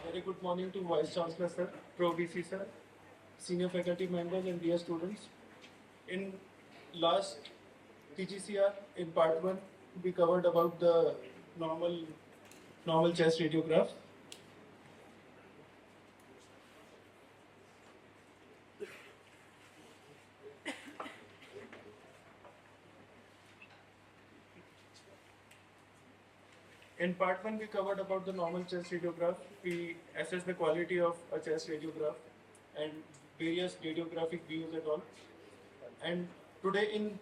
Very good morning to Vice Chancellor Sir, Pro VC Sir, senior faculty members and dear students. In last TGCR, in part 1, we covered about the normal chest radiograph. In part 1, we covered about the normal chest radiograph. We assessed the quality of a chest radiograph and various radiographic views and all. And today in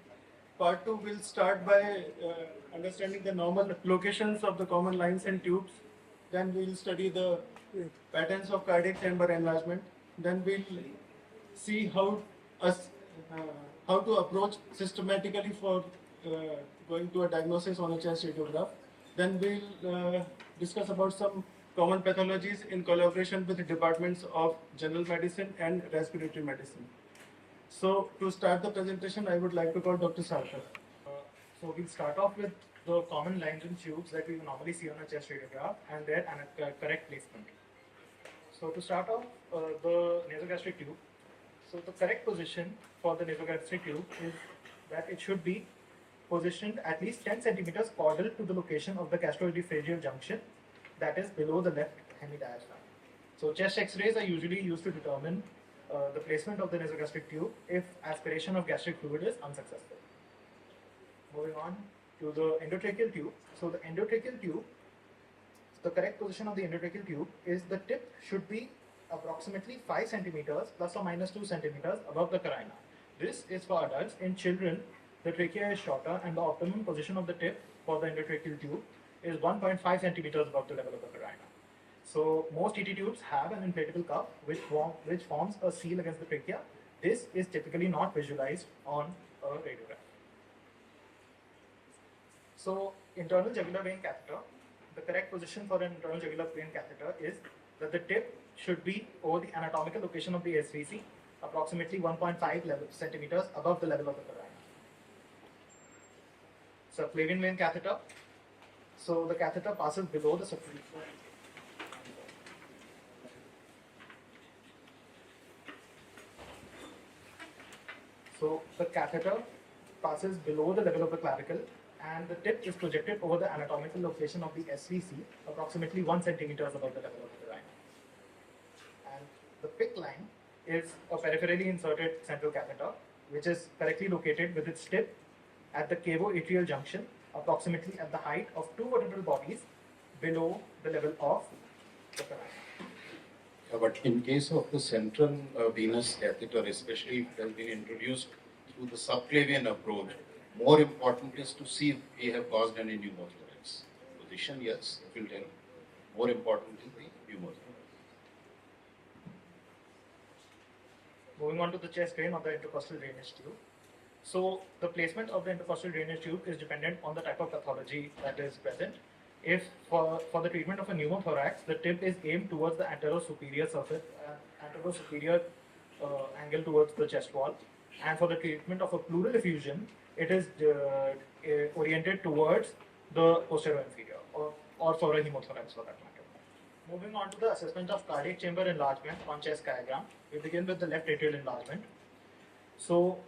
part 2, we'll start by understanding the normal locations of the common lines and tubes. Then we'll study the patterns of cardiac chamber enlargement. Then we'll see us, uh, how to approach systematically for going to a diagnosis on a chest radiograph. Then we'll discuss about some common pathologies in collaboration with the departments of general medicine and respiratory medicine. So to start the presentation, I would like to call Dr. Sarkar. So we'll start off with the common lines and tubes that we normally see on a chest radiograph and their correct placement. So to start off, the nasogastric tube. So the correct position for the nasogastric tube is that it should be positioned at least 10 centimeters caudal to the location of the gastroesophageal junction, that is below the left hemidiaphragm. So chest X-rays are usually used to determine the placement of the nasogastric tube if aspiration of gastric fluid is unsuccessful. Moving on to the endotracheal tube. So the endotracheal tube, the correct position of the endotracheal tube is the tip should be approximately 5 centimeters plus or minus 2 centimeters above the carina. This is for adults. In children, the trachea is shorter and the optimum position of the tip for the endotracheal tube is 1.5 centimeters above the level of the carina. So most ET tubes have an inflatable cup which forms a seal against the trachea. This is typically not visualized on a radiograph. So internal jugular vein catheter, the correct position for an internal jugular vein catheter is that the tip should be over the anatomical location of the SVC, approximately 1.5 centimeters above the level of the carina. Subclavian vein catheter. So the catheter passes below the subclavian. So the catheter passes below the level of the clavicle and the tip is projected over the anatomical location of the SVC, approximately 1 centimeters above the level of the carina. And the PICC line is a peripherally inserted central catheter, which is correctly located with its tip at the cavo-atrial junction, approximately at the height of 2 vertebral bodies below the level of the carina. But in case of the central venous catheter, especially if it has been introduced through the subclavian approach, more important is to see if we have caused any pneumothorax. Position, yes, it will tell. More important is the pneumothorax. Moving on to the chest drain or the intercostal drainage tube. So the placement of the intercostal drainage tube is dependent on the type of pathology that is present. If for the treatment of a pneumothorax, the tip is aimed towards the anterior-superior surface, anterior-superior angle towards the chest wall, and for the treatment of a pleural effusion, it is oriented towards the posterior-inferior, or for a pneumothorax for that matter. Moving on to the assessment of cardiac chamber enlargement on chest diagram, we begin with the left atrial enlargement. So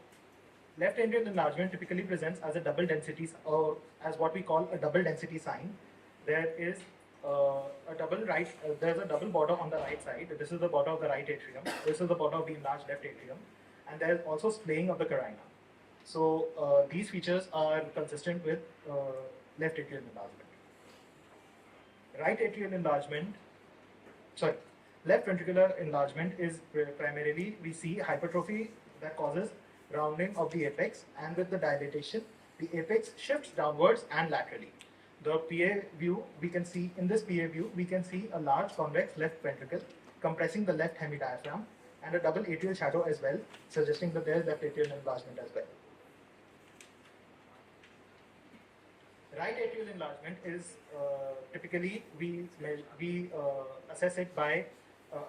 left atrial enlargement typically presents as a double density, or as what we call a double density sign. There is there's a double border on the right side. This is the border of the right atrium. This is the border of the enlarged left atrium, and there is also splaying of the carina. So these features are consistent with left atrial enlargement. Right atrial enlargement, left ventricular enlargement is primarily we see hypertrophy that causes rounding of the apex, and with the dilatation, the apex shifts downwards and laterally. The PA view, we can see a large convex left ventricle compressing the left hemidiaphragm and a double atrial shadow as well, suggesting that there is left atrial enlargement as well. Right atrial enlargement is typically we assess it by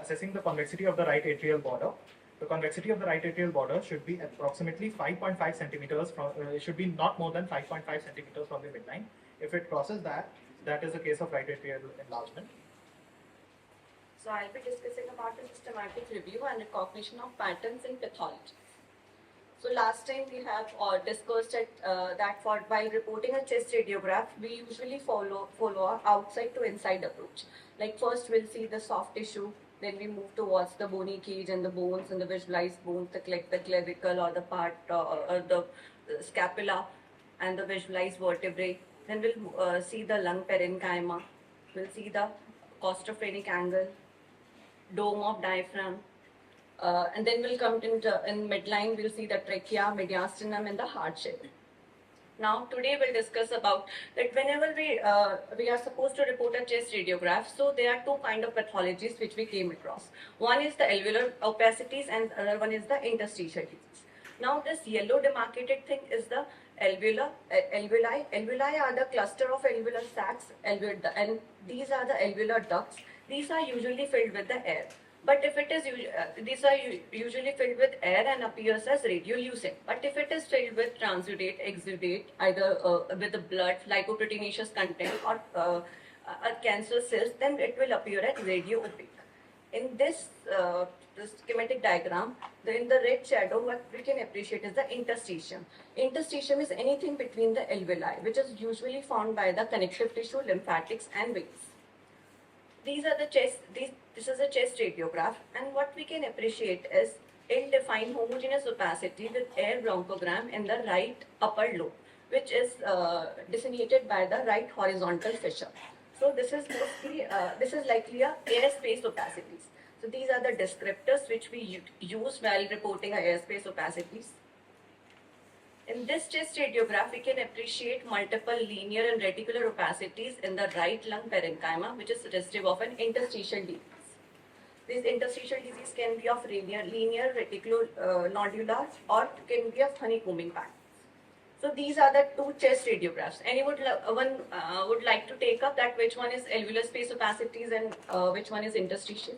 assessing the convexity of the right atrial border. The convexity of the right atrial border should be approximately 5.5 centimeters from, it should be not more than 5.5 centimeters from the midline. If it crosses that, that is a case of right atrial enlargement. So I'll be discussing about the systematic review and recognition of patterns in pathology. So last time we have discussed that for while reporting a chest radiograph, we usually follow a outside to inside approach. Like first we'll see the soft tissue, then we move towards the bony cage and the bones and the visualized bones, like the clavicle or the part or the scapula and the visualized vertebrae. Then we'll see the lung parenchyma. We'll see the costophrenic angle, dome of diaphragm, and then we'll come in midline, we'll see the trachea, mediastinum, and the heart shape. Now, today we'll discuss about that whenever we are supposed to report a chest radiograph, so there are two kind of pathologies which we came across. One is the alveolar opacities and other one is the interstitial disease. Now, this yellow demarcated thing is the alveoli. Alveoli are the cluster of alveolar sacs, and these are the alveolar ducts. These are usually filled with the air. But if it is, these are usually filled with air and appears as radiolucent. But if it is filled with transudate, exudate, either with the blood, lipoproteinaceous content or cancer cells, then it will appear as radio-opaque. In this schematic diagram, in the red shadow, what we can appreciate is the interstitium. Interstitium is anything between the alveoli, which is usually formed by the connective tissue, lymphatics, and veins. These are the chest. This is a chest radiograph, and what we can appreciate is ill-defined homogeneous opacity with air bronchogram in the right upper lobe, which is designated by the right horizontal fissure. So this is mostly this is likely a airspace opacities. So these are the descriptors which we use while reporting our airspace opacities. In this chest radiograph, we can appreciate multiple linear and reticular opacities in the right lung parenchyma, which is suggestive of an interstitial disease. This interstitial disease can be of linear reticulonodular or can be of honeycombing pattern. So these are the two chest radiographs. Anyone would like to take up that which one is alveolar space opacities and which one is interstitial?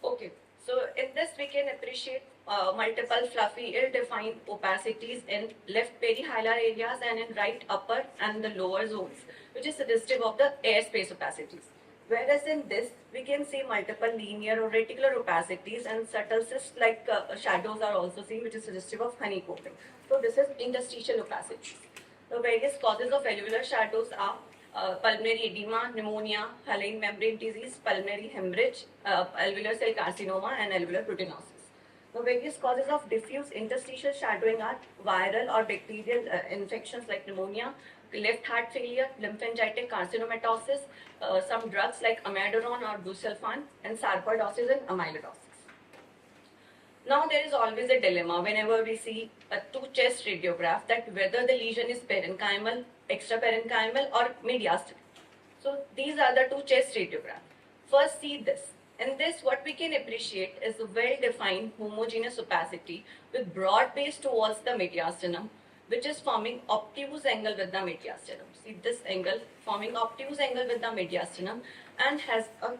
Okay. So in this we can appreciate multiple fluffy, ill-defined opacities in left perihilar areas and in right upper and the lower zones, which is suggestive of the airspace opacities. Whereas in this, we can see multiple linear or reticular opacities and subtle cyst-like shadows are also seen, which is suggestive of honeycombing. So this is interstitial opacities. The various causes of alveolar shadows are pulmonary edema, pneumonia, hyaline membrane disease, pulmonary hemorrhage, alveolar cell carcinoma, and alveolar proteinosis. The various causes of diffuse interstitial shadowing are viral or bacterial infections like pneumonia, left heart failure, lymphangitic carcinomatosis, some drugs like amiodarone or busulfan, and sarcoidosis and amyloidosis. Now there is always a dilemma whenever we see a two chest radiograph that whether the lesion is parenchymal, extraparenchymal or mediastinal. So these are the two chest radiographs. First see this. In this what we can appreciate is a well-defined homogeneous opacity with broad base towards the mediastinum, which is forming obtuse angle with the mediastinum. See this angle forming obtuse angle with the mediastinum and has a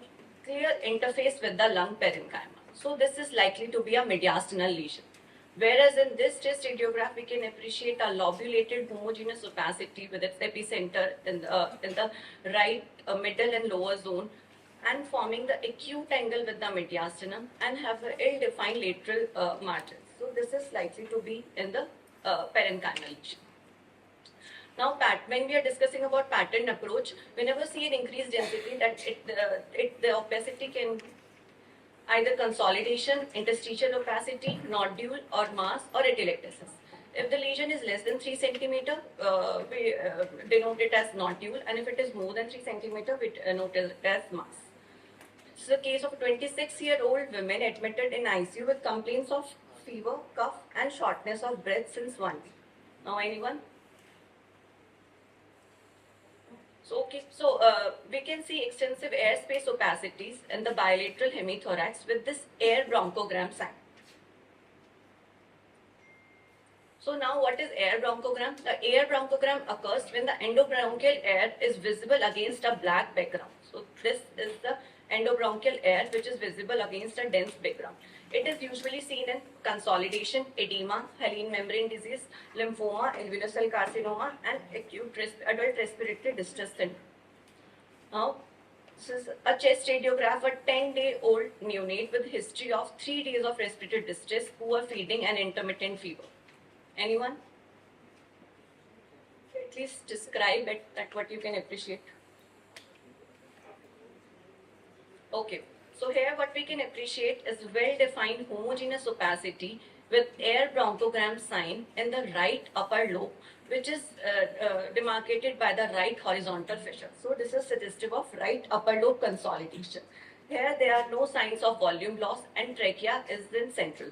clear interface with the lung parenchyma. So this is likely to be a mediastinal lesion. Whereas in this chest radiograph, we can appreciate a lobulated homogeneous opacity with its epicenter in the right, middle and lower zone and forming the acute angle with the mediastinum and have an ill-defined lateral margins. So this is likely to be in the parenchymal lesion. Now, when we are discussing about pattern approach, whenever see an increased density, that the opacity can either consolidation, interstitial opacity, nodule or mass or atelectasis. If the lesion is less than 3 cm, we denote it as nodule, and if it is more than 3 cm, we denote it as mass. This is a case of a 26-year-old woman admitted in ICU with complaints of fever, cough and shortness of breath since 1 week. Now anyone? So, we can see extensive airspace opacities in the bilateral hemithorax with this air bronchogram sign. So now what is air bronchogram? The air bronchogram occurs when the endobronchial air is visible against a black background. So this is the endobronchial air which is visible against a dense background. It is usually seen in consolidation, edema, Halley's membrane disease, lymphoma, alveolar cell carcinoma, and acute adult respiratory distress syndrome. Now, this is a chest radiograph, a 10-day-old neonate with history of 3 days of respiratory distress, poor feeding, and intermittent fever. Anyone? At least describe it, that what you can appreciate. Okay, so here what we can appreciate is well-defined homogeneous opacity with air bronchogram sign in the right upper lobe, which is demarcated by the right horizontal fissure. So this is suggestive of right upper lobe consolidation. Here there are no signs of volume loss and trachea is in central.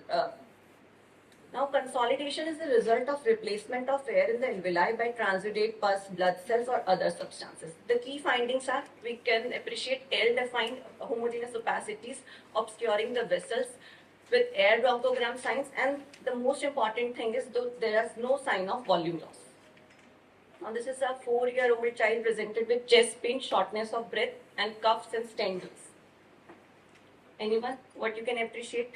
Now consolidation is the result of replacement of air in the alveoli by transudate pus, blood cells or other substances. The key findings are we can appreciate L-defined homogeneous opacities obscuring the vessels with air bronchogram signs, and the most important thing is that there is no sign of volume loss. Now this is a 4-year-old child presented with chest pain, shortness of breath and cough since 10 days. Anyone? What you can appreciate?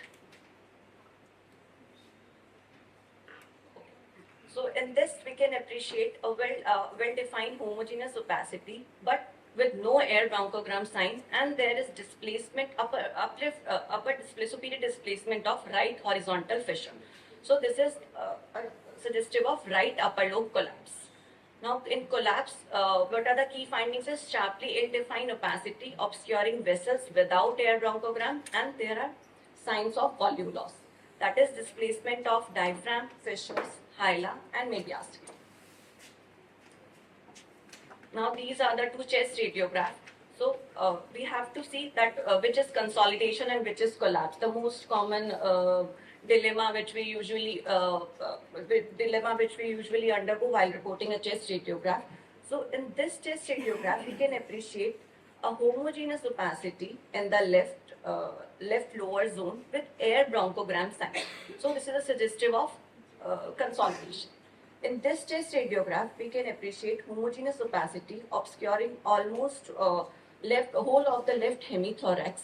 So in this we can appreciate a well-defined homogeneous opacity, but with no air bronchogram sign, and there is displacement superior displacement of right horizontal fissure. So this is suggestive of right upper lobe collapse. Now in collapse, what are the key findings is sharply ill-defined opacity obscuring vessels without air bronchogram, and there are signs of volume loss. That is displacement of diaphragm, fissures, hyla and mediastinum. Now these are the two chest radiographs. So we have to see that which is consolidation and which is collapse. The most common dilemma which we usually undergo while reporting a chest radiograph. So in this chest radiograph, we can appreciate a homogeneous opacity in the left lower zone with air bronchogram sign. So this is a suggestive of consolidation. In this chest radiograph, we can appreciate homogeneous opacity obscuring almost whole of the left hemithorax.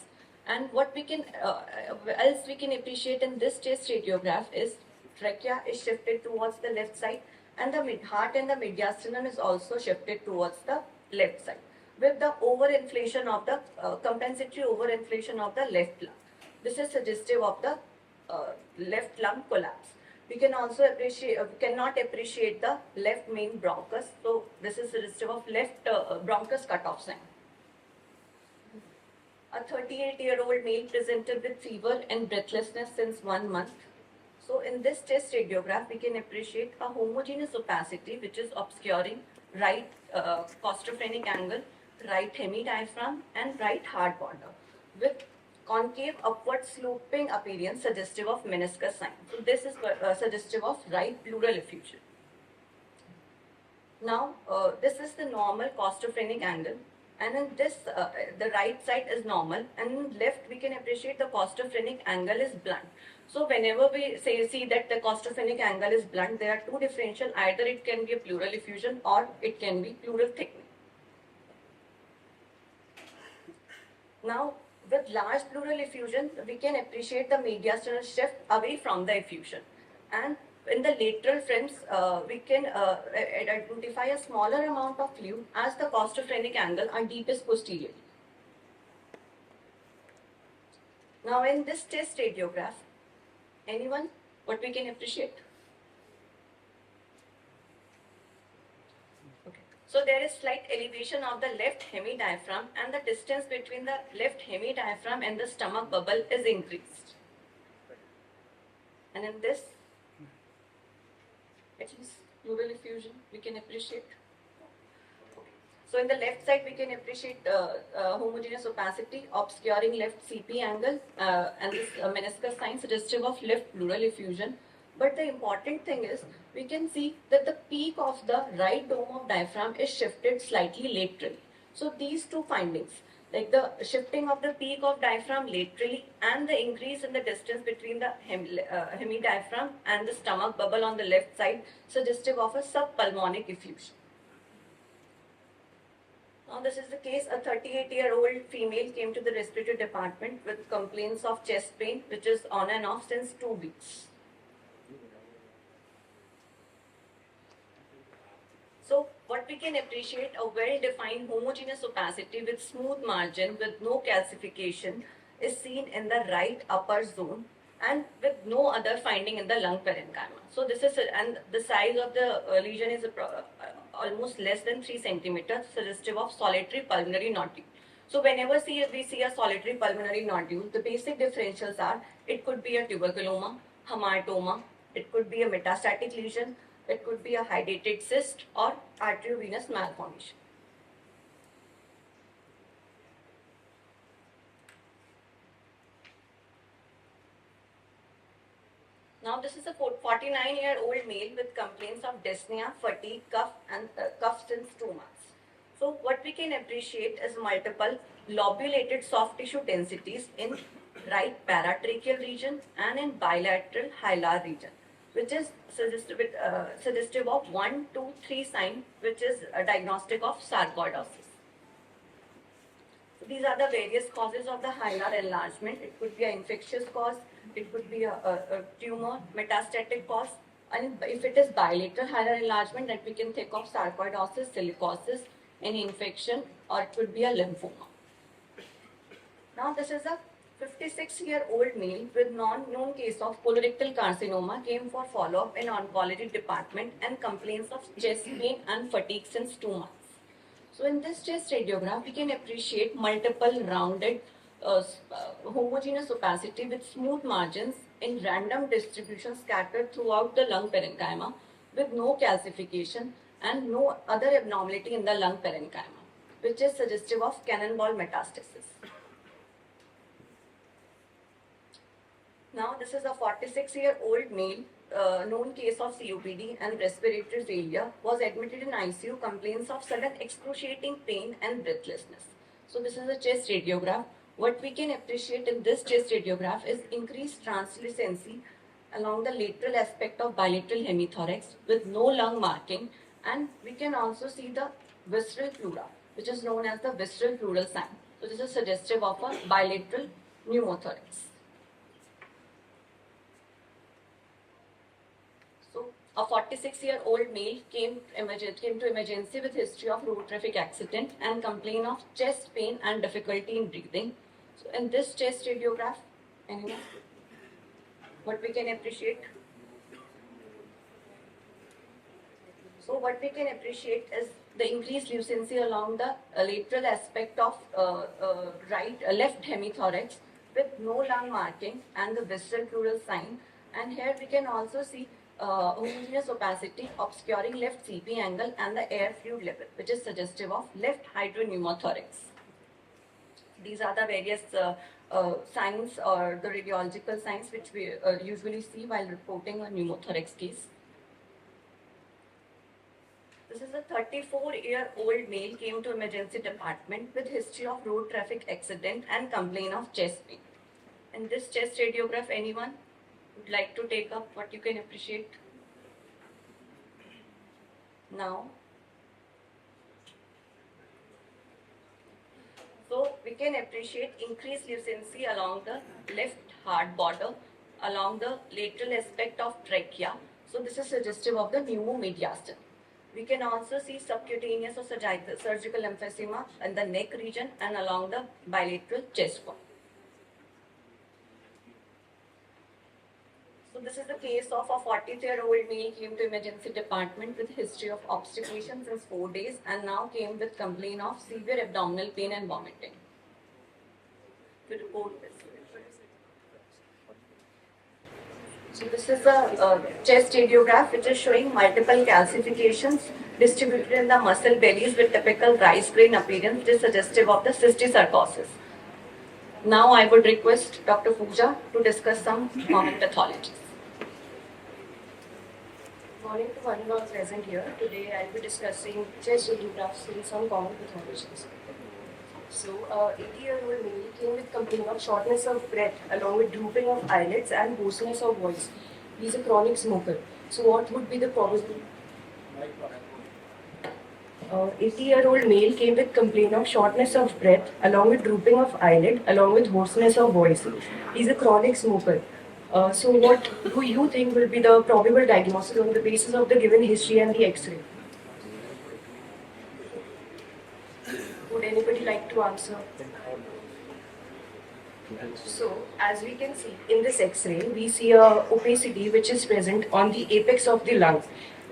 And what we can else we can appreciate in this chest radiograph is trachea is shifted towards the left side, and the heart and the mediastinum is also shifted towards the left side, with the overinflation of the compensatory overinflation of the left lung. This is suggestive of the left lung collapse. We can also cannot appreciate the left main bronchus. So this is suggestive of left bronchus cutoff sign. A 38-year-old male presented with fever and breathlessness since 1 month. So in this chest radiograph, we can appreciate a homogeneous opacity which is obscuring right costophrenic angle, right hemidiaphragm and right heart border with concave upward sloping appearance suggestive of meniscus sign. So this is suggestive of right pleural effusion. Now this is the normal costophrenic angle, and in this the right side is normal, and in left we can appreciate the costophrenic angle is blunt. So whenever we see that the costophrenic angle is blunt, there are two differential, either it can be a pleural effusion or it can be pleural thickening. Now with large pleural effusion, we can appreciate the mediastinal shift away from the effusion. And in the lateral friends, we can identify a smaller amount of fluid as the costophrenic angle are deepest posteriorly. Now in this chest radiograph, anyone, what we can appreciate? So there is slight elevation of the left hemidiaphragm, and the distance between the left hemidiaphragm and the stomach bubble is increased. And in this, at least pleural effusion, we can appreciate. So in the left side, we can appreciate homogeneous opacity obscuring left CP angle and this meniscus sign suggestive of left pleural effusion. But the important thing is, we can see that the peak of the right dome of diaphragm is shifted slightly laterally. So these two findings, like the shifting of the peak of diaphragm laterally and the increase in the distance between the hemidiaphragm and the stomach bubble on the left side, suggestive of a subpulmonic effusion. Now this is the case, a 38-year-old female came to the respiratory department with complaints of chest pain, which is on and off since 2 weeks. So what we can appreciate, a well-defined homogeneous opacity with smooth margin with no calcification is seen in the right upper zone and with no other finding in the lung parenchyma. So this is, and the size of the lesion is almost less than 3 centimeters, suggestive of solitary pulmonary nodule. So whenever we see a solitary pulmonary nodule, the basic differentials are, it could be a tuberculoma, hamartoma, it could be a metastatic lesion, it could be a hydrated cyst or arteriovenous malformation. Now this is a 49-year-old male with complaints of dyspnea, fatigue, cough since 2 months. So what we can appreciate is multiple lobulated soft tissue densities in right paratracheal region and in bilateral hilar region, which is suggestive of 1, 2, 3 sign, which is a diagnostic of sarcoidosis. So these are the various causes of the hilar enlargement. It could be an infectious cause, it could be a tumor, metastatic cause, and if it is bilateral hilar enlargement, then we can think of sarcoidosis, silicosis, any infection, or it could be a lymphoma. Now this is a 56-year-old male with non-known case of colorectal carcinoma came for follow-up in oncology department and complaints of chest pain and fatigue since 2 months. So in this chest radiograph, we can appreciate multiple rounded homogeneous opacity with smooth margins in random distribution scattered throughout the lung parenchyma with no calcification and no other abnormality in the lung parenchyma, which is suggestive of cannonball metastasis. Now this is a 46-year-old male, known case of COPD and respiratory failure, was admitted in ICU, complaints of sudden excruciating pain and breathlessness. So this is a chest radiograph. What we can appreciate in this chest radiograph is increased translucency along the lateral aspect of bilateral hemithorax with no lung marking, and we can also see the visceral pleura, which is known as the visceral pleural sign. So this is suggestive of a bilateral pneumothorax. So a 46-year-old male came to emergency with history of road traffic accident and complaint of chest pain and difficulty in breathing. So in this chest radiograph, anyone? What we can appreciate? So what we can appreciate is the increased lucency along the lateral aspect of left hemithorax with no lung marking and the visceral pleural sign. And here we can also see homogeneous opacity obscuring left CP angle and the air fluid level, which is suggestive of left hydropneumothorax. These are the various signs or the radiological signs which we usually see while reporting a pneumothorax case. This is a 34-year-old male came to emergency department with history of road traffic accident and complaint of chest pain. In this chest radiograph, anyone would like to take up what you can appreciate? Now, so we can appreciate increased lucency along the left heart border, along the lateral aspect of trachea. So this is suggestive of the pneumomediastin. We can also see subcutaneous or surgical emphysema in the neck region and along the bilateral chest wall. So this is the case of a 40-year-old male came to emergency department with history of obstipation since 4 days and now came with complaint of severe abdominal pain and vomiting. We report this. So this is a chest radiograph which is showing multiple calcifications distributed in the muscle bellies with typical rice grain appearance, which is suggestive of the cysticercosis. Now I would request Dr. Pooja to discuss some common pathologies. Morning to one and all present here. Today I'll be discussing chest radiographs in some common pathologies. So, 80-year-old male came with complaint of shortness of breath along with drooping of eyelids and hoarseness of voice. He is a chronic smoker. So what would be the probability? 80-year-old male came with complaint of shortness of breath, along with drooping of eyelid, along with hoarseness of voice. He's a chronic smoker. So, what do you think will be the probable diagnosis on the basis of the given history and the X-ray? Would anybody like to answer? So, as we can see in this X-ray, we see a opacity which is present on the apex of the lung.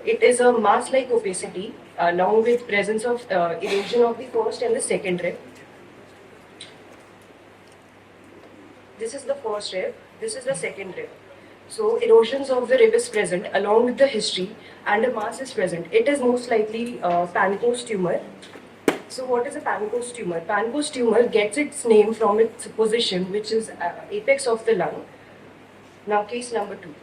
It is a mass-like opacity along with presence of erosion of the first and the second rib. This is the first rib, this is the second rib. So, erosions of the rib is present along with the history and a mass is present. It is most likely Pancoast tumor. So what is a Pancoast tumor? Pancoast tumor gets its name from its position, which is apex of the lung. Now case number 2.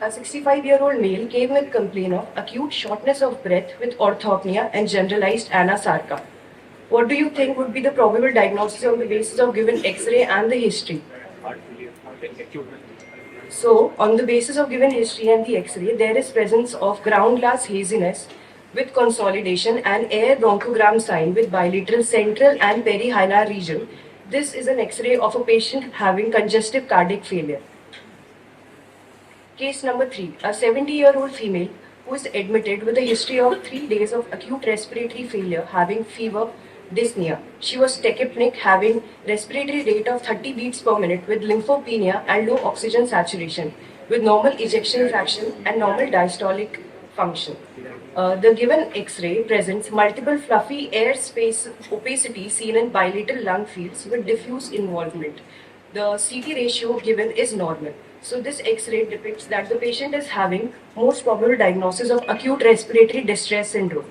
A 65-year-old male came with complaint of acute shortness of breath with orthopnea and generalized anasarca. What do you think would be the probable diagnosis on the basis of given X-ray and the history? So, on the basis of given history and the X-ray, there is presence of ground glass haziness with consolidation and air bronchogram sign with bilateral central and perihilar region. This is an X-ray of a patient having congestive cardiac failure. Case number 3. A 70-year-old female who is admitted with a history of 3 days of acute respiratory failure having fever, dyspnea. She was tachypneic, having respiratory rate of 30 beats per minute with lymphopenia and low oxygen saturation with normal ejection fraction and normal diastolic function. The given X-ray presents multiple fluffy air space opacity seen in bilateral lung fields with diffuse involvement. The CT ratio given is normal. So this X-ray depicts that the patient is having most probable diagnosis of acute respiratory distress syndrome.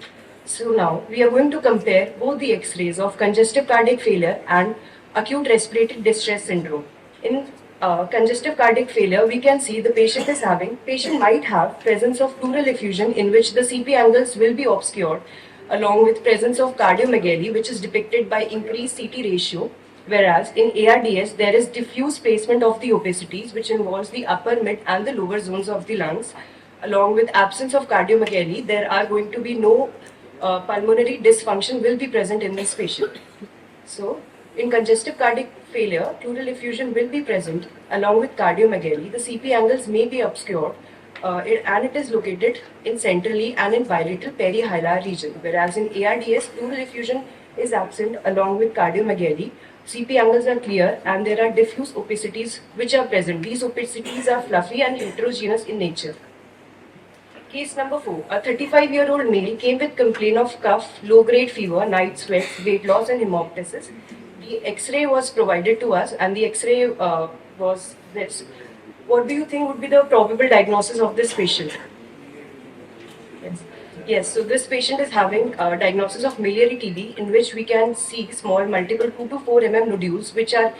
So now we are going to compare both the X-rays of congestive cardiac failure and acute respiratory distress syndrome. In congestive cardiac failure, we can see the patient might have presence of pleural effusion in which the CP angles will be obscured along with presence of cardiomegaly, which is depicted by increased CT ratio, whereas in ARDS there is diffuse placement of the opacities which involves the upper, mid and the lower zones of the lungs. Along with absence of cardiomegaly, there are going to be no pulmonary dysfunction will be present in this patient. So, in congestive cardiac failure, pleural effusion will be present along with cardiomegaly. The CP angles may be obscured and it is located in centrally and in bilateral perihilar region. Whereas in ARDS, pleural effusion is absent along with cardiomegaly. CP angles are clear and there are diffuse opacities which are present. These opacities are fluffy and heterogeneous in nature. Case number 4. A 35-year-old male came with complaint of cough, low-grade fever, night sweats, weight loss and hemoptysis. The X-ray was provided to us and the X-ray was this. What do you think would be the probable diagnosis of this patient? Yes, so this patient is having a diagnosis of miliary TB in which we can see small multiple 2 to 4 mm nodules which are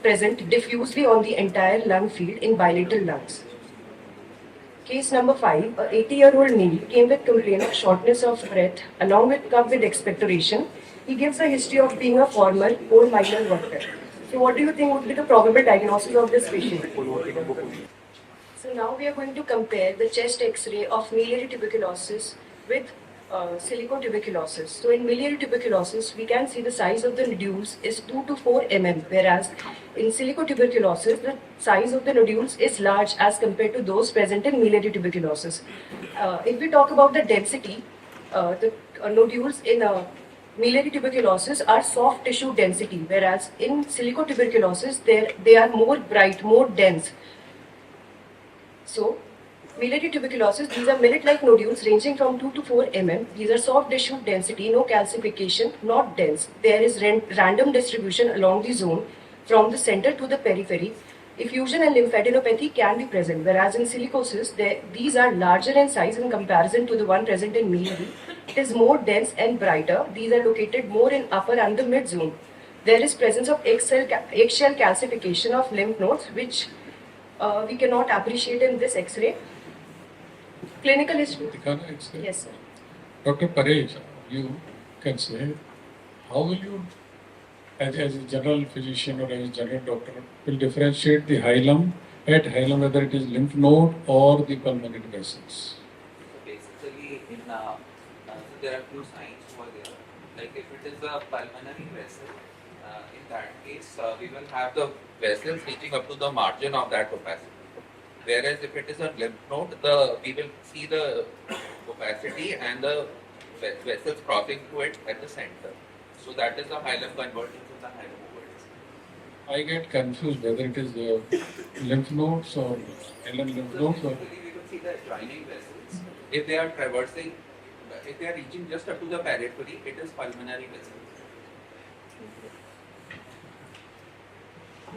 present diffusely on the entire lung field in bilateral lungs. Case number 5, a 80-year-old male came with complaint of shortness of breath along with cough with expectoration. He gives a history of being a former coal miner worker. So what do you think would be the probable diagnosis of this patient? So now we are going to compare the chest X-ray of miliary tuberculosis with silicotuberculosis. So in miliary tuberculosis, we can see the size of the nodules is 2 to 4 mm, whereas in silicotuberculosis, the size of the nodules is large as compared to those present in miliary tuberculosis. If we talk about the density, the nodules in miliary tuberculosis are soft tissue density, whereas in silicotuberculosis, they are more bright, more dense. So, miliary tuberculosis, these are millet-like nodules ranging from 2 to 4 mm. These are soft tissue density, no calcification, not dense. There is random distribution along the zone from the center to the periphery. Effusion and lymphadenopathy can be present, whereas in silicosis, these are larger in size in comparison to the one present in miliary. It is more dense and brighter. These are located more in upper and the mid zone. There is presence of eggshell calcification of lymph nodes, which we cannot appreciate in this X-ray. Clinical history. X-ray. Yes, sir. Dr. Parej, you can say, how will you, as a general physician or as a general doctor, will differentiate the hilum, whether it is lymph node or the pulmonary vessels? Basically, in there are few signs over there. Like if it is a pulmonary vessel, in that case, we will have the vessels reaching up to the margin of that opacity. Whereas if it is a lymph node, we will see the opacity and the vessels crossing through it at the center. So that is the hilum convergence and the hilum overlap. I get confused whether it is lymph nodes or LN lymph So nodes or usually we will see the adjoining vessels. If they are traversing, if they are reaching just up to the periphery, it is pulmonary vessels.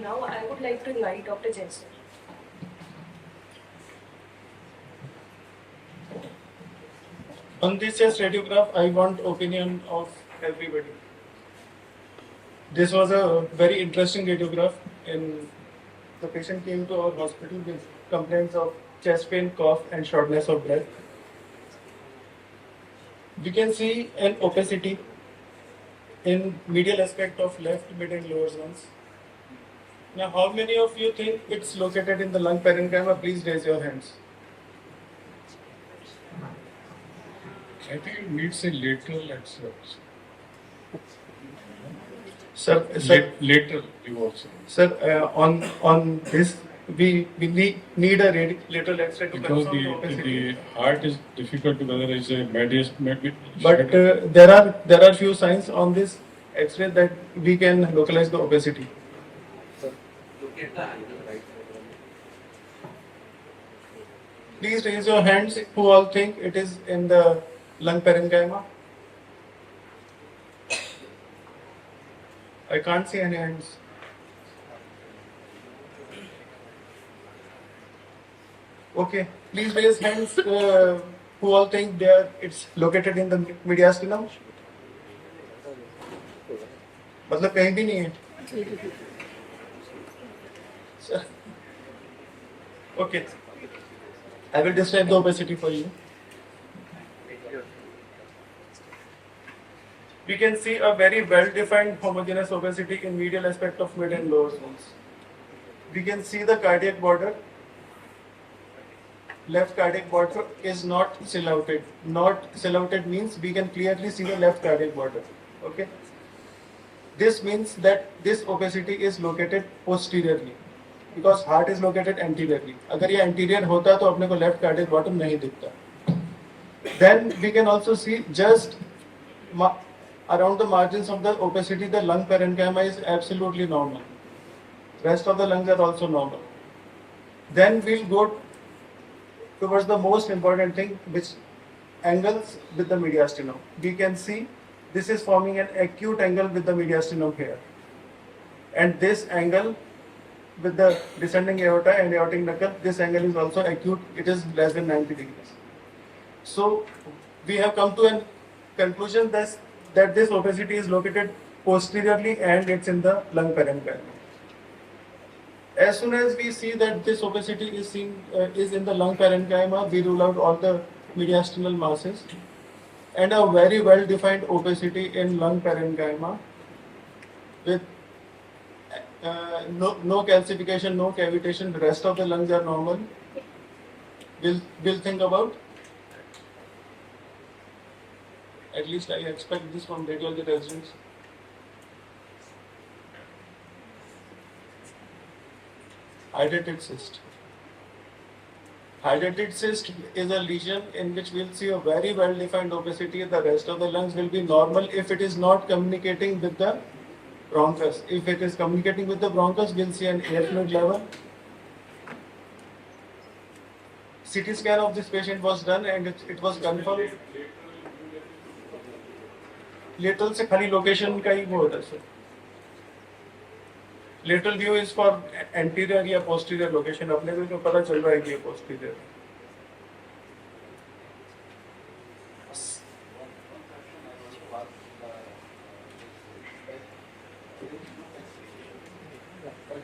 Now I would like to invite Dr. Jensen. On this chest radiograph, I want opinion of everybody. This was a very interesting radiograph. The patient came to our hospital with complaints of chest pain, cough, and shortness of breath. We can see an opacity in medial aspect of left, mid, and lower zones. Now, how many of you think it's located in the lung parenchyma? Please raise your hands. I think it needs a lateral access. Sir, Lateral view also. Sir, on this, we need a lateral X-ray to Because confirm the opacity. the heart is difficult to whether it's a medius, maybe. But there are few signs on this X-ray that we can localize the opacity. Look at the angle, right? Please raise your hands who all think it is in the lung parenchyma. I can't see any hands. Okay, please raise hands who all think it's located in the mediastinum. मतलब कहीं भी नहीं है. Sir. Okay, I will describe the opacity for you. We can see a very well-defined homogeneous opacity in medial aspect of mid and lower zones. We can see the cardiac border. Left cardiac border is not silhouetted. Not silhouetted means we can clearly see the left cardiac border. Okay. This means that this opacity is located posteriorly because heart is located anteriorly. अगर ये anterior होता तो अपने को left cardiac bottom नहीं दिखता. Then we can also see just around the margins of the opacity, the lung parenchyma is absolutely normal. Rest of the lungs are also normal. Then we'll go towards the most important thing, which angles with the mediastinum. We can see this is forming an acute angle with the mediastinum here. And this angle with the descending aorta and aortic knuckle, this angle is also acute, it is less than 90 degrees. So we have come to a conclusion that this opacity is located posteriorly and it's in the lung parenchyma. As soon as we see that this opacity is in the lung parenchyma, we rule out all the mediastinal masses and a very well defined opacity in lung parenchyma with no calcification, no cavitation, the rest of the lungs are normal. We'll think about. At least I expect this from radiology residents. Hydrated cyst. Hydrated cyst is a lesion in which we'll see a very well defined opacity. The rest of the lungs will be normal if it is not communicating with the bronchus. If it is communicating with the bronchus, we'll see an air fluid level. CT scan of this patient was done and it was confirmed. Lateral से खाली location का ही वो होता है sir. Lateral view is for anterior या posterior location. अपने को पता चल रहा है कि ये posterior.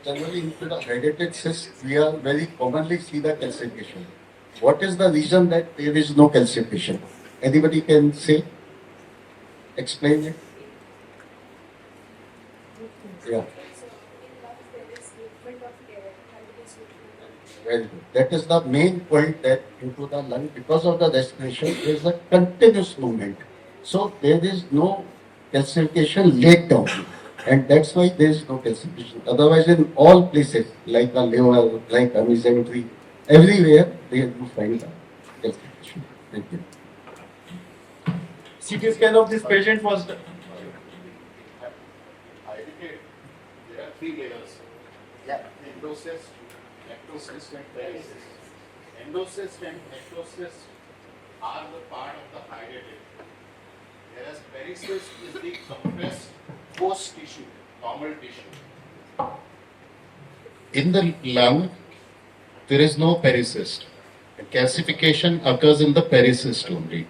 Generally, into the hydrated cyst, we are very commonly see the calcification. What is the reason that there is no calcification? Anybody can say? Explain it. Yeah. Very good. That is the main point, that into the lung, because of the respiration, there is a continuous movement. So there is no calcification laid down, and that's why there is no calcification. Otherwise, in all places, like a liver, like a mesentery, everywhere they do find the calcification. Thank you. CT scan of this patient was done. There are three layers. Endocyst, ectocyst and pericyst. Endocyst and ectocyst are the part of the hydrated, whereas pericyst is the compressed post tissue, normal tissue. In the lung, there is no pericyst. Calcification occurs in the pericyst only.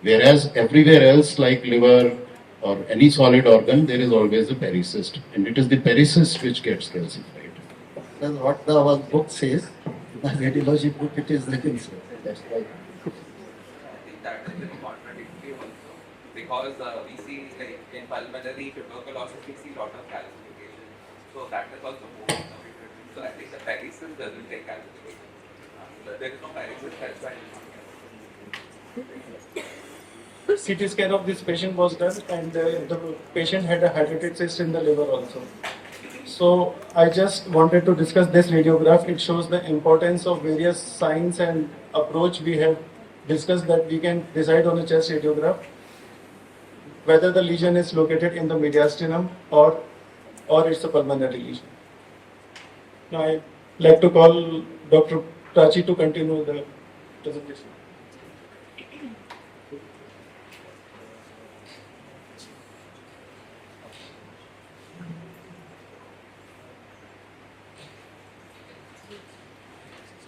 Whereas everywhere else, like liver or any solid organ, there is always a pericyst, and it is the pericyst which gets calcified. That's what our book says. The radiology book, it is written so. That's why. I think that is very contradictory also because we see like in pulmonary tuberculosis we see lot of calcification. So that is also more contradictory. So I think the pericyst doesn't take calcification. There is no pericyst, that's why it's not calcification. CT scan of this patient was done, and the patient had a hydrated cyst in the liver also. So I just wanted to discuss this radiograph. It shows the importance of various signs and approach we have discussed that we can decide on a chest radiograph whether the lesion is located in the mediastinum or it's a pulmonary lesion. Now I'd like to call Dr. Prachi to continue the presentation.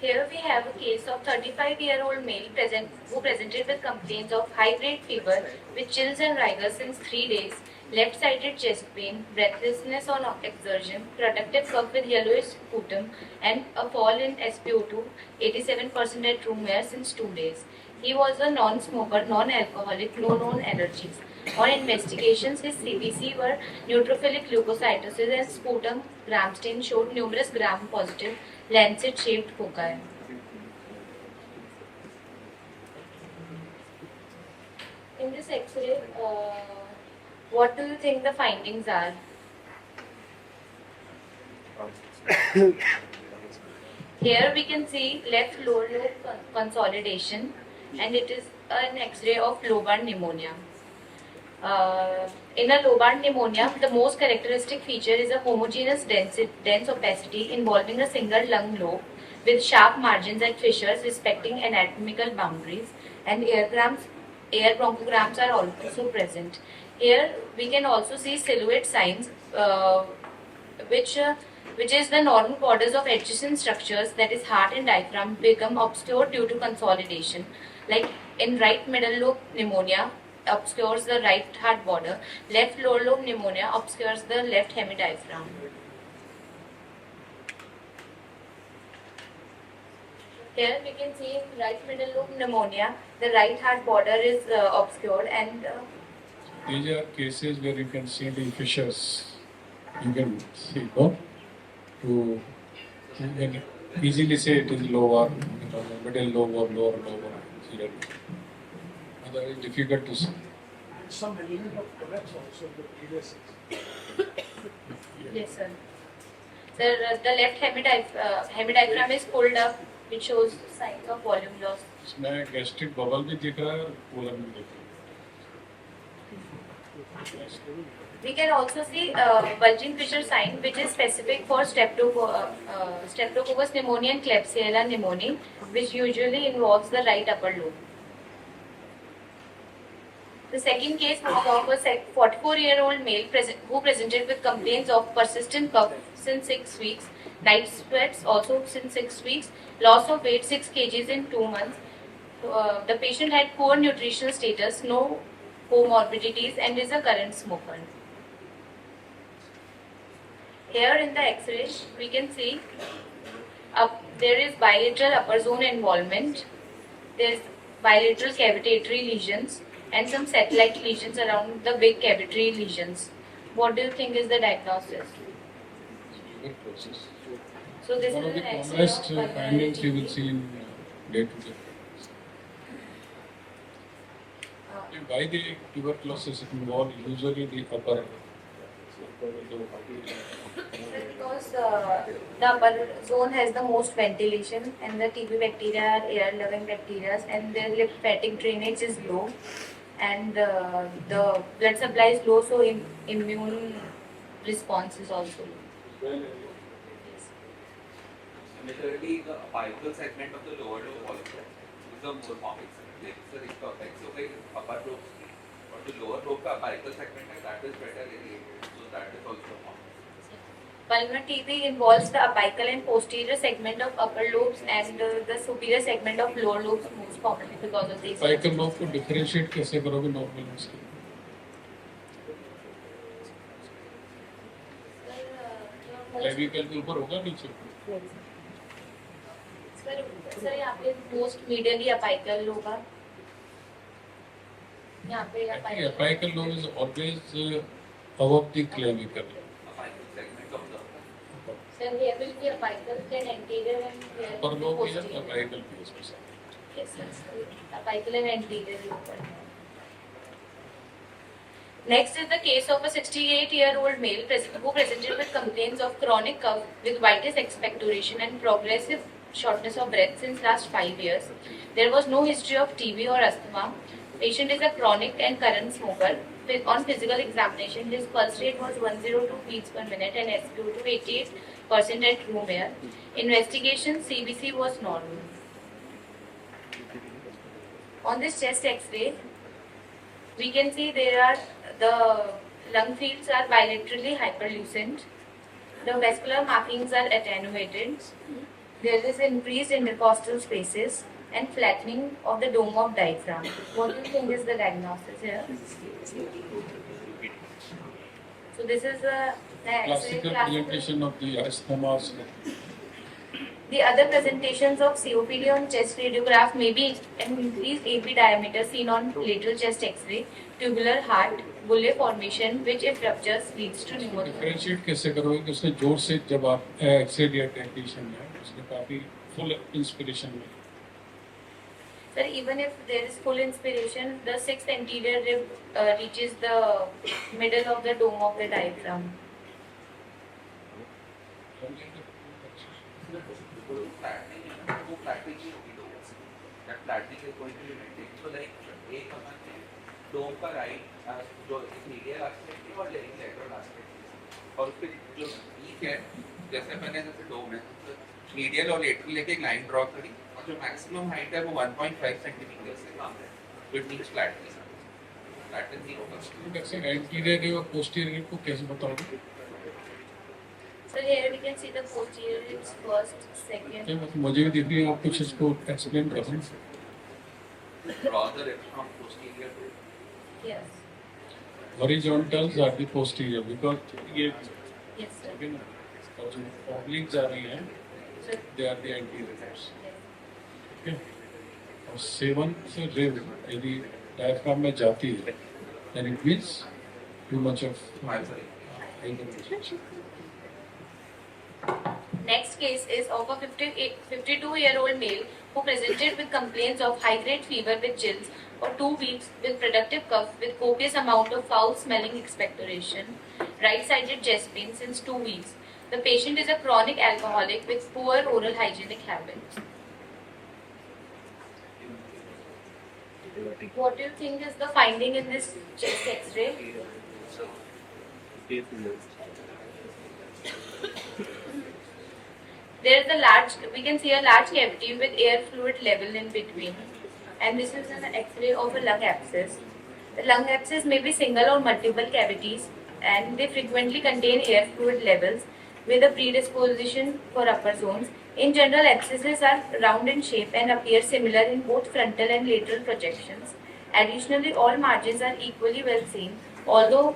Here we have a case of 35-year-old male who presented with complaints of high-grade fever with chills and rigor since 3 days, left-sided chest pain, breathlessness on exertion, productive cough with yellowish sputum, and a fall in SpO2, 87% at room air since 2 days. He was a non-smoker, non-alcoholic, no known allergies. On investigations, his CBC were neutrophilic leukocytosis and sputum gram stain showed numerous gram-positive lancet-shaped foci. In this X-ray, what do you think the findings are? Here we can see left lower lobe consolidation, and it is an X-ray of lobar pneumonia. In a lobar pneumonia, the most characteristic feature is a homogeneous dense opacity involving a single lung lobe with sharp margins and fissures respecting anatomical boundaries, and air bronchograms are also present. Here we can also see silhouette signs, which is the normal borders of adjacent structures, that is heart and diaphragm, become obscured due to consolidation. Like in right middle lobe pneumonia, obscures the right heart border. Left lower lobe pneumonia obscures the left hemidiaphragm. Here we can see in right middle lobe pneumonia, the right heart border is obscured, and these are cases where you can see the fissures. You can see, no? You can easily say it is lower, middle lobe or lower lobe. Otherwise, difficult to see. Some element of collapse also in the previous. yes, sir. Sir, the left hemidiaphragm is pulled up, which shows signs of volume loss. इसमें gastric bubble भी दिख रहा है और colon भी दिख रहा है. We can also see bulging fissure sign, which is specific for Streptococcus pneumoniae and Klebsiella pneumoniae, which usually involves the right upper lobe. The second case was of a 44-year-old male who presented with complaints of persistent cough since 6 weeks, night sweats also since 6 weeks, loss of weight 6 kgs in 2 months. The patient had poor nutritional status, no comorbidities, and is a current smoker. Here in the X-ray, we can see there is bilateral upper zone involvement, there is bilateral cavitatory lesions, and some satellite lesions around the big cavitary lesions. What do you think is the diagnosis? Liver process. So this One is of the an X-ray commonest of pulmonary findings you will TB. see in day to day. Why the tuberculosis involve usually the upper Because the upper zone has the most ventilation and the TB bacteria are air loving bacteria and their lymphatic drainage is low and the blood supply is low, so immune response is also low. Similarly, the apical segment of the lower lobe also is a more common segment. Like sir, if the affects of like upper lobe or the lower lobe का apical segment है, that is better irrigated. So that is also common. Pulmonary TB involves the apical and posterior segment of upper lobes and the superior segment of lower lobes most commonly because of these. apical lobe को differentiate कैसे करोगे normal से? Clavicle के ऊपर होगा नीचे? Sir यहाँ पे मोस्ट मीडियली अपाइकल होगा, यहाँ पे Actually, apical lobe is always above the clavicle. Apical segment of the sir here will be apical then anterior and here Upper will be lobe is posterior. apical phase. Yes sir, apical and anterior lobe. Next is the case of a 68-year-old male who presented with complaints of chronic cough with whitish expectoration and progressive shortness of breath since last 5 years. There was no history of TB or asthma. Patient is a chronic and current smoker. On physical examination, his pulse rate was 102 beats per minute and SpO2 88% at room air. Investigation, CBC was normal. On this chest X-ray, we can see the lung fields are bilaterally hyperlucent. The vascular markings are attenuated. There is increased intercostal spaces and flattening of the dome of diaphragm. What do you think is the diagnosis here? So this is the Classical presentation of the asthma. The other presentations of COPD on chest radiograph may be an increased AP diameter seen on lateral chest X-ray, tubular heart, bullae formation, which if ruptures leads to pneumonia. Differentiate कैसे करोगे कि उसने जोर से जब आप x ray लिया technician है उसने काफी फुल इंस्पिरेशन में Sir, even if there is full inspiration, the sixth anterior rib reaches the middle of the dome of the diaphragm. flattening is only that flattening is going to be maintained. So like एक हमारे डोम का right जो medial aspect है और lateral aspect है और उसके जो बीच है जैसे मैंने जैसे डोम है मीडियल और लेटरल लेके एक लाइन ड्रॉ करी और जो मैक्सिमम हाइट है वो 1.5 सेंटीमीटर से कम है विच मींस फ्लैटनिंग फ्लैटन नहीं होगा कैसे एंटीरियर और पोस्टीरियर को कैसे बताओगे So here we can see the posterior ribs first, second. मुझे भी दिख रही है आप कुछ इसको एक्सप्लेन कर दें draw the ribs from posterior to Yes. Horizontals are the posterior because ये Yes, sir. और जो ऑब्लिक्स आ रही हैं Sir. They are the anterior ribs Yes. Okay और सेवंथ रिब यदि डायफ्राम में जाती है then it means too much of Next case is of a 52-year-old male who presented with complaints of high-grade fever with chills for 2 weeks with productive cough with copious amount of foul-smelling expectoration, right-sided chest pain since 2 weeks. The patient is a chronic alcoholic with poor oral hygienic habits. What do you think is the finding in this chest X-ray? There is a large, we can see a large cavity with air fluid level in between. And this is an X-ray of a lung abscess. The lung abscess may be single or multiple cavities and they frequently contain air fluid levels with a predisposition for upper zones. In general, abscesses are round in shape and appear similar in both frontal and lateral projections. Additionally, all margins are equally well seen, although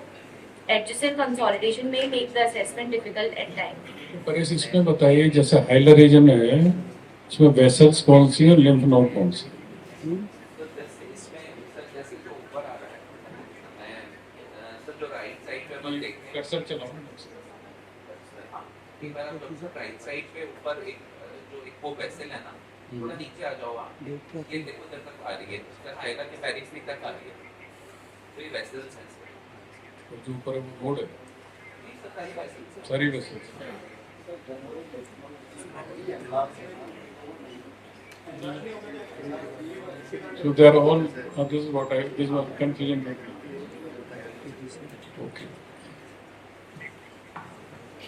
adjacent consolidation may make the assessment difficult at times. पर इसमें बताइए जैसे hilar reason है इसमें vessels कौन सी और lymph node कौन सी तो जैसे इसमें सर जैसे जो ऊपर आ रहा है सर जो राइट साइड पे हम देखते हैं कर्सर चलाओ कि बार हम जब राइट साइड पे ऊपर एक जो एक वो वेसल है ना थोड़ा नीचे आ जाओ आप ये देखो जब तक आ रही है सर हाइला के पेरिफेरी तक आ रही है only vessels हैं sir. और जो ऊपर है वो बोर्ड है, These are सारी vessels sir. सारी vessels. So they are all, this is what this was confusion. Okay.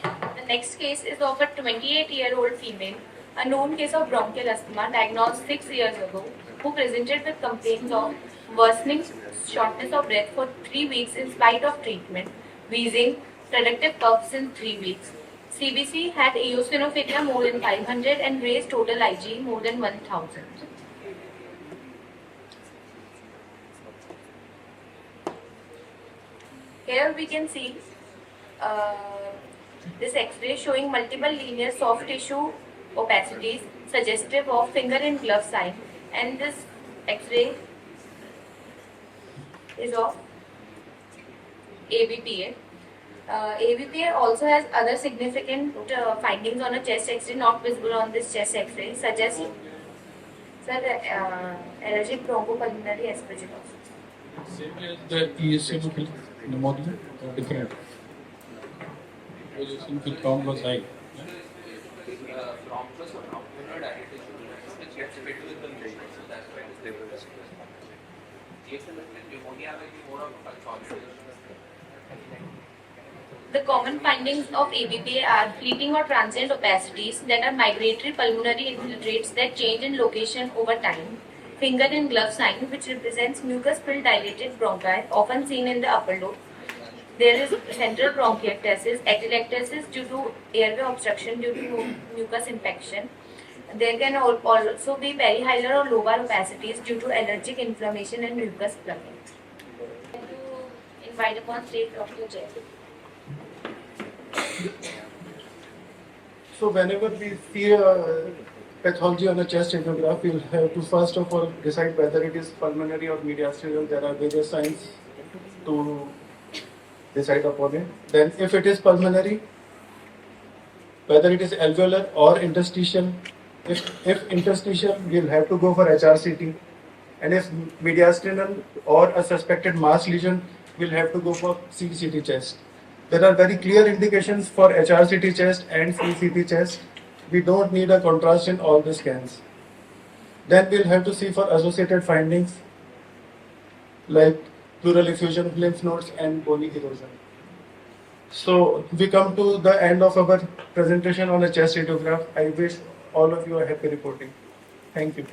The next case is of a 28-year-old female, a known case of bronchial asthma diagnosed 6 years ago, who presented with complaints of worsening shortness of breath for 3 weeks in spite of treatment, wheezing, productive coughs in 3 weeks. CBC had eosinophilia more than 500 and raised total IgE more than 1000. Here we can see this X-ray showing multiple linear soft tissue opacities suggestive of finger and glove sign, and this X-ray is of ABPA. ABPA also has other significant findings on a chest X-ray not visible on this chest X-ray, such as allergic bronchopulmonary aspergillosis. Same as the eosinophil pneumonia or different? Eosinophil count was high. Bronchus or bronchial dilatation which gets filled with the mucus, so that's why it is there. Eosinophil pneumonia will be more of a consolidation. The common findings of ABPA are fleeting or transient opacities that are migratory pulmonary infiltrates that change in location over time, finger and glove sign which represents mucus-filled dilated bronchi often seen in the upper lobe. There is central bronchiectasis, atelectasis due to airway obstruction due to mucus infection. There can also be perihilar or lobar opacities due to allergic inflammation and mucus plugging. To invite upon stage Dr. Jay. So whenever we see a pathology on a chest radiograph, we'll have to first of all decide whether it is pulmonary or mediastinal. There are various signs to decide upon it. Then if it is pulmonary, whether it is alveolar or interstitial. If interstitial, we'll have to go for HRCT. And if mediastinal or a suspected mass lesion, we'll have to go for CCT chest. There are very clear indications for HRCT chest and CCT chest. We don't need a contrast in all the scans. Then we'll have to see for associated findings like pleural effusion, lymph nodes and bony erosion. So we come to the end of our presentation on a chest radiograph. I wish all of you a happy reporting. Thank you.